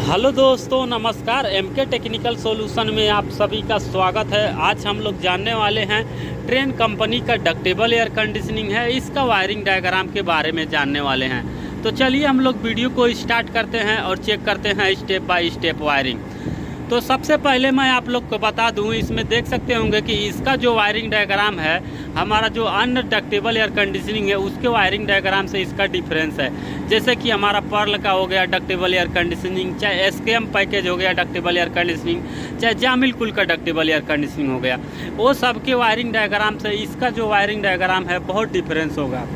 Hello दोस्तों, नमस्कार। MK technical solution में आप सभी का स्वागत है। आज हम लोग जानने वाले हैं ट्रेन कंपनी का डक्टेबल एयर कंडीशनिंग है, इसका वायरिंग डायग्राम के बारे में जानने वाले हैं। तो चलिए हम लोग वीडियो को स्टार्ट करते हैं और चेक करते हैं स्टेप बाय स्टेप वायरिंग। तो सबसे पहले मैं आप लोग को बता दूं, इसमें देख सकते होंगे कि इसका जो वायरिंग डायग्राम है, हमारा जो अन्य डक्टेबल एयर कंडीशनिंग है उसके वायरिंग डायग्राम से इसका डिफरेंस है। जैसे कि हमारा पर्ल का हो गया डक्टेबल एयर कंडीशनिंग, चाहे एसकेएम पैकेज हो गया डक्टेबल एयर कंडीशनिंग, चाहे जामिल कुल का डक्टेबल एयर कंडीशनिंग हो गया, वो सब के वायरिंग डायग्राम से इसका जो वायरिंग डायग्राम है बहुत डिफरेंस होगा।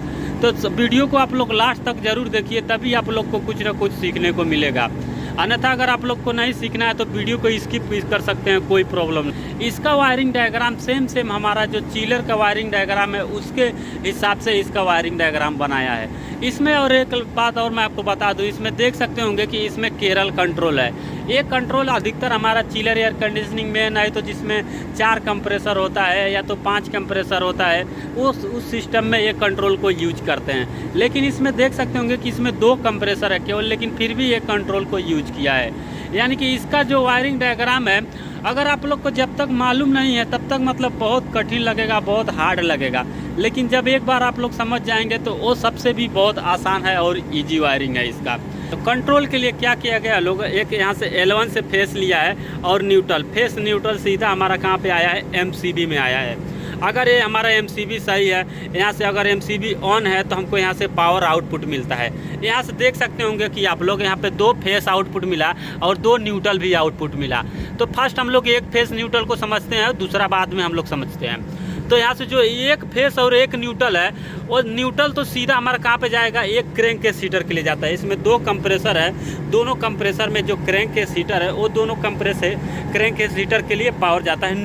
तो वीडियो को आप लोग लास्ट तक जरूर देखिए, तभी आप लोग को कुछ ना कुछ सीखने को मिलेगा। अन्यथा अगर आप लोग को नहीं सीखना है तो वीडियो को स्किप भी कर सकते हैं, कोई प्रॉब्लम नहीं। इसका वायरिंग डायग्राम सेम हमारा जो चिलर का वायरिंग डायग्राम है उसके हिसाब से इसका वायरिंग डायग्राम बनाया है। इसमें और एक बात और मैं आपको बता दूं, इसमें देख सकते होंगे कि इसमें केरल कंट्रोल है। ये कंट्रोल अधिकतर हमारा चिलर एयर कंडीशनिंग में नहीं तो जिसमें 4 कंप्रेसर होता है या तो 5 कंप्रेसर होता है, उस सिस्टम में ये कंट्रोल को यूज करते हैं। लेकिन इसमें देख सकते होंगे कि इसमें 2 कंप्रेसर है केवल, लेकिन फिर भी ये कंट्रोल को यूज किया है। यानी कि इसका जो वायरिंग डायग्राम है, अगर आप लोग को जब तक मालूम नहीं है तब तक मतलब बहुत कठिन लगेगा, बहुत हार्ड लगेगा। लेकिन जब एक बार आप लोग समझ जाएंगे तो वो सबसे भी बहुत आसान है और इजी वायरिंग है इसका। तो कंट्रोल के लिए क्या किया गया, लोग एक यहाँ से L1 से फेस लिया है और न्यूट्रल, फेस न्यूट्रल सीधा हमारा कहाँ पे आया है, MCB में आया है। अगर ये हमारा MCB सही है, यहाँ से अगर MCB ऑन है तो हमको यहाँ से पावर आउटपुट मिलता है। यहाँ से देख सकते होंगे कि आप लोग यहाँ पे 2 फेस आउटपुट मिला और 2 न्यूट्रल भी आउटपुट मिला। तो फर्स्ट हम लोग एक फेस न्यूट्रल को समझते हैं, दूसरा बाद में हम लोग समझते हैं। तो यहाँ से जो एक फेस और एक न्यूट्रल है, वो न्यूट्रल तो सीधा हमारा कहाँ पे जाएगा, एक क्रैंक के सीटर के लिए जाता है। इसमें 2 कंप्रेसर है, दोनों कंप्रेसर में जो क्रैंक के सीटर है वो दोनों क्रैंक के सीटर के लिए पावर जाता है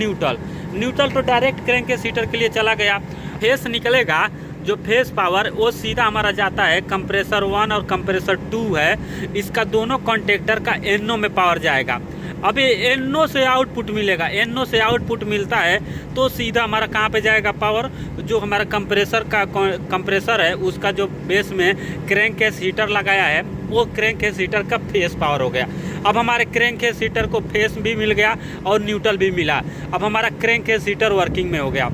न्यूट्रल तो डायरेक्ट क्रैंक के सीटर के लिए चला गया। फेस निकलेगा, जो फेस पावर वो सीधा हमारा जाता है कंप्रेसर 1 और कंप्रेसर 2 है, इसका दोनों कॉन्टेक्टर का NO में पावर जाएगा। अब ये NO से आउटपुट मिलेगा, NO से आउटपुट मिलता है तो सीधा हमारा कहाँ पे जाएगा पावर, जो हमारा कंप्रेसर है उसका जो बेस में क्रैंक केस हीटर लगाया है वो क्रैंक केस हीटर का फेस पावर हो गया। अब हमारे क्रैंक केस हीटर को फेस भी मिल गया और न्यूट्रल भी मिला। अब हमारा क्रैंक केस हीटर वर्किंग में हो गया।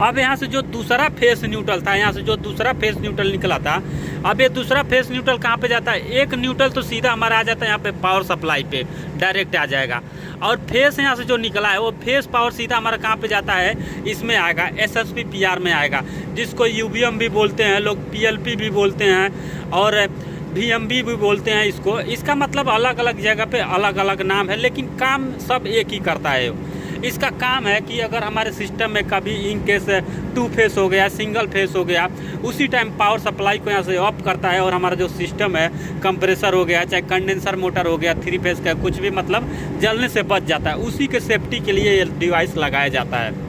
अब यहाँ से जो दूसरा फेस न्यूट्रल था, यहाँ से जो दूसरा फेस न्यूट्रल निकला था, अब ये दूसरा फेस न्यूट्रल कहाँ पे जाता है, एक न्यूट्रल तो सीधा हमारा आ जाता है यहाँ पे पावर सप्लाई पे डायरेक्ट आ जाएगा। और फेस यहाँ से जो निकला है वो फेस पावर सीधा हमारा कहाँ पे जाता है, इसमें आएगा SSP PR में आएगा, जिसको UBM भी बोलते हैं लोग, PLP भी बोलते हैं और VMB भी बोलते हैं इसको। इसका मतलब अलग अलग जगह पे अलग अलग नाम है, लेकिन काम सब एक ही करता है। इसका काम है कि अगर हमारे सिस्टम में कभी इन केस 2 फेस हो गया, सिंगल फेस हो गया, उसी टाइम पावर सप्लाई को यहाँ से ऑफ करता है और हमारा जो सिस्टम है, कंप्रेसर हो गया चाहे कंडेंसर मोटर हो गया 3 फेस का, कुछ भी मतलब जलने से बच जाता है। उसी के सेफ्टी के लिए ये डिवाइस लगाया जाता है।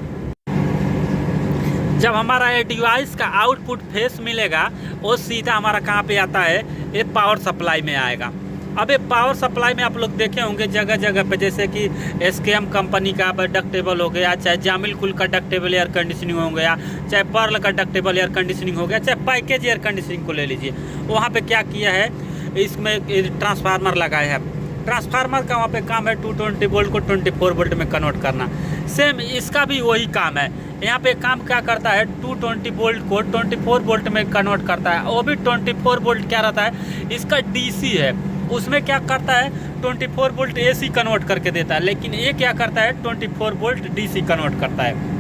जब हमारा ये डिवाइस का आउटपुट फेस मिलेगा वो सीधा हमारा कहाँ पे आता है, ये पावर सप्लाई में आएगा। अब ये पावर सप्लाई में आप लोग देखे होंगे जगह जगह पे, जैसे कि SKM कंपनी का डक्टेबल हो गया, चाहे जामिल कुल का डक्टेबल एयर कंडीशनिंग हो गया, चाहे पर्ल का डक्टेबल एयर कंडीशनिंग हो गया, चाहे पैकेज एयर कंडीशनिंग को ले लीजिए। वहाँ पे क्या किया है, इसमें ट्रांसफार्मर लगाया है। ट्रांसफार्मर का वहाँ पे काम है 220 वोल्ट को 24 वोल्ट में कन्वर्ट करना। सेम इसका भी वही काम है। यहाँ पे काम क्या करता है, 220 वोल्ट को 24 वोल्ट में कन्वर्ट करता है। वो भी 24 वोल्ट क्या रहता है, इसका DC है, उसमें क्या करता है 24 वोल्ट AC कन्वर्ट करके देता है। लेकिन ये क्या करता है 24 वोल्ट DC कन्वर्ट करता है।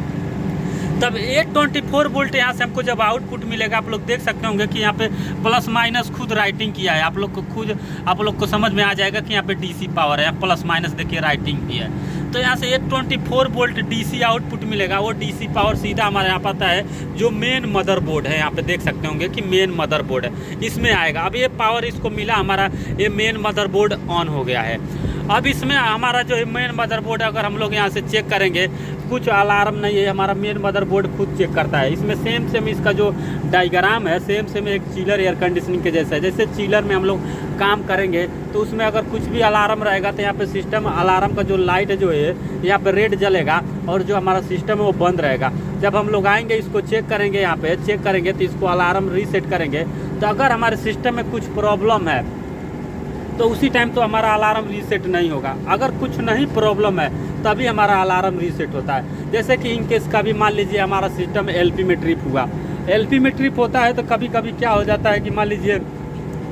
तब 24 वोल्ट यहाँ से हमको जब आउटपुट मिलेगा, आप लोग देख सकते होंगे कि यहाँ पे प्लस माइनस खुद राइटिंग किया है। आप लोग को समझ में आ जाएगा कि यहाँ पे DC पावर है, प्लस माइनस देखिए राइटिंग भी है। तो यहाँ से 24 वोल्ट DC आउटपुट मिलेगा। वो DC पावर सीधा हमारे यहाँ पर आता है जो मेन मदरबोर्ड है, यहाँ पे देख सकते होंगे कि मेन मदरबोर्ड है, इसमें आएगा। अब ये पावर इसको मिला, हमारा ये मेन मदरबोर्ड ऑन हो गया है। अब इसमें हमारा जो मेन मदरबोर्ड अगर हम लोग यहाँ से चेक करेंगे, कुछ अलार्म नहीं है, हमारा मेन मदरबोर्ड खुद चेक करता है। इसमें सेम इसका जो डायग्राम है सेम एक चिलर एयर कंडीशनिंग के जैसा है। जैसे चिलर में हम लोग काम करेंगे तो उसमें अगर कुछ भी अलार्म रहेगा तो यहाँ पे सिस्टम अलार्म का जो लाइट जो है यहाँ पे रेड जलेगा और जो हमारा सिस्टम है वो बंद रहेगा। जब हम लोग आएंगे इसको चेक करेंगे, यहाँ पे चेक करेंगे तो इसको अलार्म रीसेट करेंगे। तो अगर हमारे सिस्टम में कुछ प्रॉब्लम है तो उसी टाइम तो हमारा अलार्म रीसेट नहीं होगा। अगर कुछ नहीं प्रॉब्लम है तभी हमारा अलार्म रीसेट होता है। जैसे कि इन केस कभी मान लीजिए हमारा सिस्टम एलपी में ट्रिप हुआ, एलपी में ट्रिप होता है तो कभी कभी क्या हो जाता है कि मान लीजिए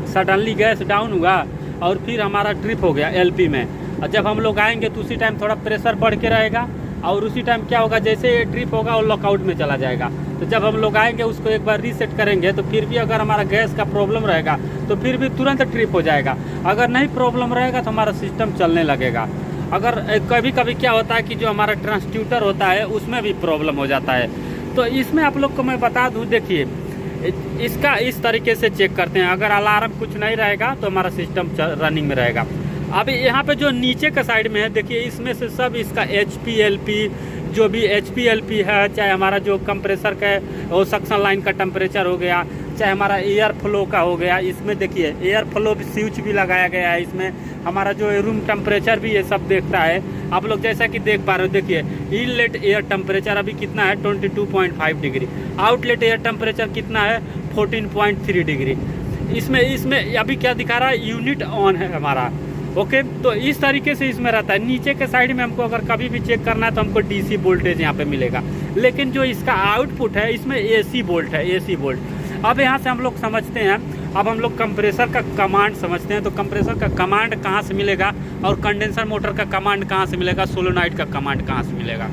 सडनली गैस डाउन हुआ और फिर हमारा ट्रिप हो गया एलपी में, और जब हम लोग आएंगे तो उसी टाइम थोड़ा प्रेशर बढ़ के रहेगा और उसी टाइम क्या होगा, जैसे ये ट्रिप होगा और लॉकआउट में चला जाएगा। तो जब हम लोग आएंगे उसको एक बार रीसेट करेंगे तो फिर भी अगर हमारा गैस का प्रॉब्लम रहेगा तो फिर भी तुरंत ट्रिप हो जाएगा। अगर नहीं प्रॉब्लम रहेगा तो हमारा सिस्टम चलने लगेगा। अगर कभी कभी क्या होता है कि जो हमारा ट्रांसड्यूसर होता है उसमें भी प्रॉब्लम हो जाता है। तो इसमें आप लोग को मैं बता दूँ, देखिए इसका इस तरीके से चेक करते हैं। अगर अलार्म कुछ नहीं रहेगा तो हमारा सिस्टम रनिंग में रहेगा। अभी यहाँ पे जो नीचे का साइड में है देखिए, इसमें से सब इसका HPLP जो भी HPLP है, चाहे हमारा जो कंप्रेसर का वो सक्शन लाइन का टेम्परेचर हो गया, चाहे हमारा एयर फ्लो का हो गया, इसमें देखिए एयर फ्लो भी स्विच भी लगाया गया है। इसमें हमारा जो रूम टेम्परेचर भी ये सब देखता है। आप लोग जैसा कि देख पा रहे हो, देखिए इनलेट एयर टेम्परेचर अभी कितना है 22.5 डिग्री, आउटलेट एयर टेम्परेचर कितना है 14.3 डिग्री। इसमें अभी क्या दिखा रहा है, यूनिट ऑन है हमारा। ओके, तो इस तरीके से इसमें रहता है। नीचे के साइड में हमको अगर कभी भी चेक करना है तो हमको DC वोल्टेज यहाँ पे मिलेगा, लेकिन जो इसका आउटपुट है इसमें AC वोल्ट है, AC वोल्ट। अब यहाँ से हम लोग समझते हैं, अब हम लोग कंप्रेसर का कमांड समझते हैं। तो कंप्रेसर का कमांड कहाँ से मिलेगा और कंडेंसर मोटर का कमांड कहाँ से मिलेगा, सोलोनाइड का कमांड कहाँ से मिलेगा।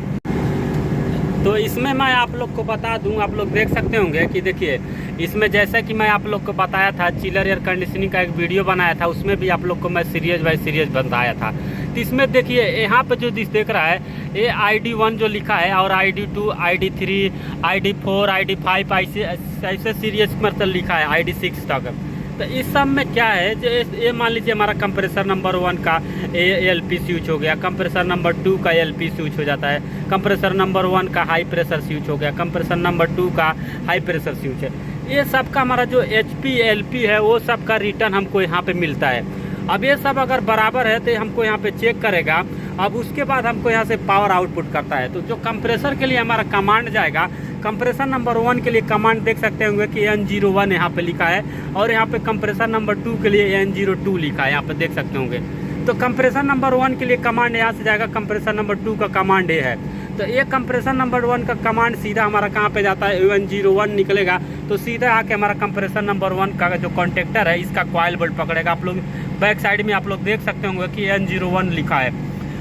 तो इसमें मैं आप लोग को बता दूं, आप लोग देख सकते होंगे कि देखिए इसमें जैसे कि मैं आप लोग को बताया था, चिलर एयर कंडीशनिंग का एक वीडियो बनाया था, उसमें भी आप लोग को मैं सीरीज बाय सीरीज बताया था। तो इसमें देखिए यहाँ पे जो देख रहा है ये ID1 जो लिखा है और ID2, ID3, ID4, ID5 ऐसे सीरीज मतलब लिखा है ID6 तक। तो इस सब में क्या है, जो ये मान लीजिए हमारा कंप्रेसर नंबर 1 का LP स्विच हो गया, कंप्रेसर नंबर 2 का LP स्विच हो जाता है, कंप्रेसर नंबर 1 का हाई प्रेशर स्विच हो गया, कंप्रेसर नंबर 2 का हाई प्रेशर स्विच है। ये सब का हमारा जो HPLP है वो सब का रिटर्न हमको यहाँ पे मिलता है। अब ये सब अगर बराबर है तो हमको यहाँ पे चेक करेगा। अब उसके बाद हमको यहाँ से पावर आउटपुट करता है। तो जो कंप्रेसर के लिए हमारा कमांड जाएगा, कंप्रेसर नंबर 1 के लिए कमांड देख सकते होंगे कि N01 यहाँ पे लिखा है, और यहाँ पे कंप्रेसर नंबर 2 के लिए N02 लिखा है, यहाँ पे देख सकते होंगे। तो कंप्रेसर नंबर 1 के लिए कमांड यहाँ से जाएगा, कंप्रेसर नंबर 2 का कमांड ये है। तो ये कंप्रेसर नंबर 1 का कमांड सीधा हमारा कहाँ पे जाता है, N01 निकलेगा तो सीधा आके हमारा कंप्रेसर नंबर 1 का जो कॉन्टेक्टर है इसका कॉइल बोल्ट पकड़ेगा। आप लोग बैक साइड में आप लोग देख सकते होंगे कि N01 लिखा है।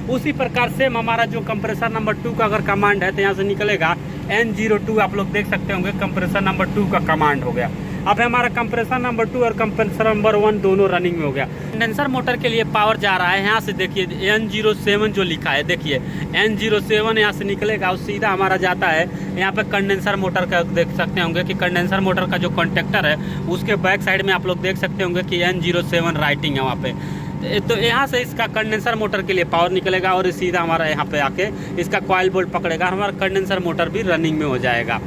उसी प्रकार से हमारा जो कंप्रेसर नंबर 2 का अगर कमांड है तो यहाँ से निकलेगा N02, आप लोग देख सकते होंगे कंप्रेसर नंबर 2 का कमांड हो गया। अब हमारा कंप्रेसर नंबर 2 और कंप्रेसर नंबर 1 दोनों रनिंग में हो गया। कंडेंसर मोटर के लिए पावर जा रहा है, यहाँ से देखिए N07 जो लिखा है, देखिए N07 यहाँ से निकलेगा और सीधा हमारा जाता है यहाँ पे कंडेंसर मोटर का। देख सकते होंगे कि कंडेंसर मोटर का जो कॉन्टेक्टर है उसके बैक साइड में आप लोग देख सकते होंगे कि N07 राइटिंग है वहाँ पे। तो यहाँ से इसका कंडेंसर मोटर के लिए पावर निकलेगा और सीधा हमारा यहाँ पे आके इसका कॉइल बोल्ट पकड़ेगा, हमारा कंडेंसर मोटर भी रनिंग में हो जाएगा।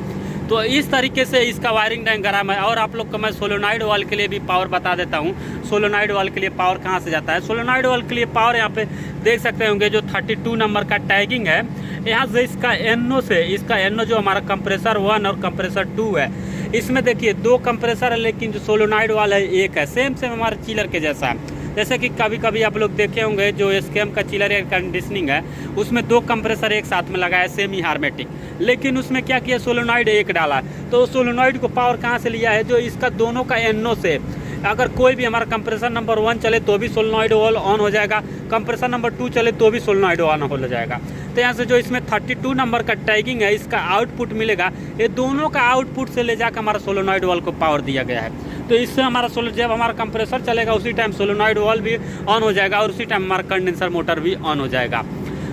तो इस तरीके से इसका वायरिंग डायग्राम है। और आप लोग को मैं सोलोनाइड वाल के लिए भी पावर बता देता हूँ। सोलोनाइड वाल के लिए पावर कहाँ से जाता है, सोलोनाइड वाल के लिए पावर यहाँ पे देख सकते होंगे जो 32 नंबर का टैगिंग है, यहाँ से इसका NO से, इसका NO जो हमारा कंप्रेसर 1 और कंप्रेसर 2 है, इसमें देखिए 2 कंप्रेसर है, लेकिन जो सोलोनाइड वाला है एक है, सेम हमारे चिलर के जैसा है। जैसे कि कभी कभी आप लोग देखे होंगे जो SKM का चिलर एयर कंडीशनिंग है उसमें 2 कंप्रेसर एक साथ में लगाया सेमी हार्मेटिक, लेकिन उसमें क्या किया, सोलोनाइड एक डाला। तो सोलोनाइड को पावर कहाँ से लिया है, जो इसका दोनों का NO से। अगर कोई भी हमारा कंप्रेसर नंबर 1 चले तो भी सोलोनाइड वाल्व ऑन हो जाएगा, कंप्रेसर नंबर 2 चले तो भी सोलोनाइड ऑन हो जाएगा। तो यहाँ से जो इसमें 32 नंबर का टैगिंग है इसका आउटपुट मिलेगा, ये दोनों का आउटपुट से ले जाकर हमारा सोलोनाइड वाल्व को पावर दिया गया है। तो इससे हमारा जब हमारा कंप्रेसर चलेगा उसी टाइम सोलोनाइड वाल्व भी ऑन हो जाएगा और उसी टाइम हमारा कंडेंसर मोटर भी ऑन हो जाएगा।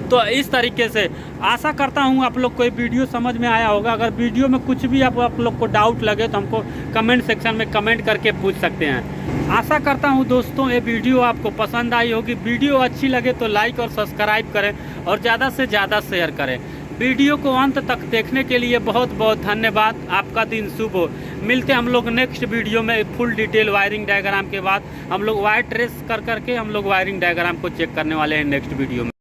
तो इस तरीके से आशा करता हूँ आप लोग को ये वीडियो समझ में आया होगा। अगर वीडियो में कुछ भी आप लोग को डाउट लगे तो हमको कमेंट सेक्शन में कमेंट करके पूछ सकते हैं। आशा करता हूँ दोस्तों ये वीडियो आपको पसंद आई होगी। वीडियो अच्छी लगे तो लाइक और सब्सक्राइब करें और ज़्यादा से ज़्यादा शेयर करें। वीडियो को अंत तक देखने के लिए बहुत बहुत धन्यवाद। आपका दिन शुभ हो। मिलते हम लोग नेक्स्ट वीडियो में फुल डिटेल वायरिंग डायग्राम के बाद हम लोग वायर ट्रेस करके हम लोग वायरिंग डायग्राम को चेक करने वाले हैं नेक्स्ट वीडियो में।